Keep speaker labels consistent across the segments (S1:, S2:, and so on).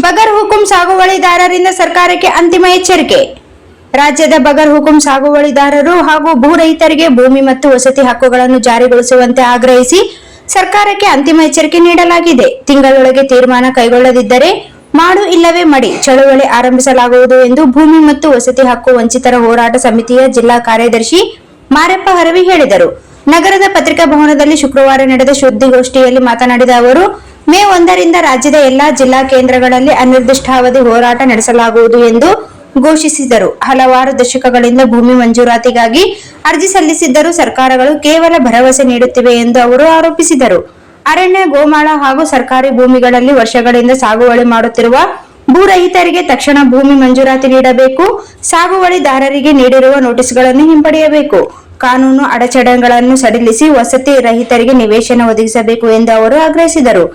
S1: ಬಗರ್ ಹುಕುಂ ಸಾಗುವಳಿದಾರರಿಂದ ಸರ್ಕಾರಕ್ಕೆ ಅಂತಿಮ ಎಚ್ಚರಿಕೆ. ರಾಜ್ಯದ ಬಗರ್ ಹುಕುಂ ಸಾಗುವಳಿದಾರರು ಹಾಗೂ ಭೂ ರಹಿತರಿಗೆ ಭೂಮಿ ಮತ್ತು ವಸತಿ ಹಕ್ಕುಗಳನ್ನು ಜಾರಿಗೊಳಿಸುವಂತೆ ಆಗ್ರಹಿಸಿ ಸರ್ಕಾರಕ್ಕೆ ಅಂತಿಮ ಎಚ್ಚರಿಕೆ ನೀಡಲಾಗಿದೆ. ತಿಂಗಳೊಳಗೆ ತೀರ್ಮಾನ ಕೈಗೊಳ್ಳದಿದ್ದರೆ ಮಾಡು ಇಲ್ಲವೇ ಮಡಿ ಚಳವಳಿ ಆರಂಭಿಸಲಾಗುವುದು ಎಂದು ಭೂಮಿ ಮತ್ತು ವಸತಿ ಹಕ್ಕು ವಂಚಿತರ ಹೋರಾಟ ಸಮಿತಿಯ ಜಿಲ್ಲಾ ಕಾರ್ಯದರ್ಶಿ ಮಾರೆಪ್ಪ ಹರವಿ ಹೇಳಿದರು. ನಗರದ ಪತ್ರಿಕಾ ಭವನದಲ್ಲಿ ಶುಕ್ರವಾರ ನಡೆದ ಸುದ್ದಿಗೋಷ್ಠಿಯಲ್ಲಿ ಮಾತನಾಡಿದ ಅವರು, ಮೇ 1ರಿಂದ ರಾಜ್ಯದ ಎಲ್ಲಾ ಜಿಲ್ಲಾ ಕೇಂದ್ರಗಳಲ್ಲಿ ಅನಿರ್ದಿಷ್ಟಾವಧಿ ಹೋರಾಟ ನಡೆಸಲಾಗುವುದು ಎಂದು ಘೋಷಿಸಿದರು. ಹಲವಾರು ದಶಕಗಳಿಂದ ಭೂಮಿ ಮಂಜೂರಾತಿಗಾಗಿ ಅರ್ಜಿ ಸಲ್ಲಿಸಿದ್ದರೂ ಸರ್ಕಾರಗಳು ಕೇವಲ ಭರವಸೆ ನೀಡುತ್ತಿವೆ ಎಂದು ಅವರು ಆರೋಪಿಸಿದರು. ಅರಣ್ಯ, ಗೋಮಾಳ ಹಾಗೂ ಸರ್ಕಾರಿ ಭೂಮಿಗಳಲ್ಲಿ ವರ್ಷಗಳಿಂದ ಸಾಗುವಳಿ ಮಾಡುತ್ತಿರುವ ಭೂ ರಹಿತರಿಗೆ ತಕ್ಷಣ ಭೂಮಿ ಮಂಜೂರಾತಿ ನೀಡಬೇಕು. ಸಾಗುವಳಿದಾರರಿಗೆ ನೀಡಿರುವ ನೋಟಿಸ್ಗಳನ್ನು ಹಿಂಪಡೆಯಬೇಕು. ಕಾನೂನು ಅಡಚಣೆಗಳನ್ನು ಸಡಿಲಿಸಿ ವಸತಿ ರಹಿತರಿಗೆ ನಿವೇಶನ ಒದಗಿಸಬೇಕು ಎಂದು ಅವರು ಆಗ್ರಹಿಸಿದರು.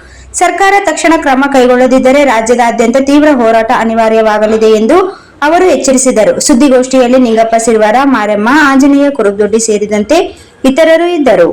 S1: ಸರ್ಕಾರ ತಕ್ಷಣ ಕ್ರಮ ಕೈಗೊಳ್ಳದಿದ್ದರೆ ರಾಜ್ಯದಾದ್ಯಂತ ತೀವ್ರ ಹೋರಾಟ ಅನಿವಾರ್ಯವಾಗಲಿದೆ ಎಂದು ಅವರು ಎಚ್ಚರಿಸಿದರು. ಸುದ್ದಿಗೋಷ್ಠಿಯಲ್ಲಿ ನಿಂಗಪ್ಪ ಸಿರ್ವಾರ, ಮಾರೆಮ್ಮ, ಆಂಜನೇಯ ಕುರುಬದೊಡ್ಡಿ ಸೇರಿದಂತೆ ಇತರರು ಇದ್ದರು.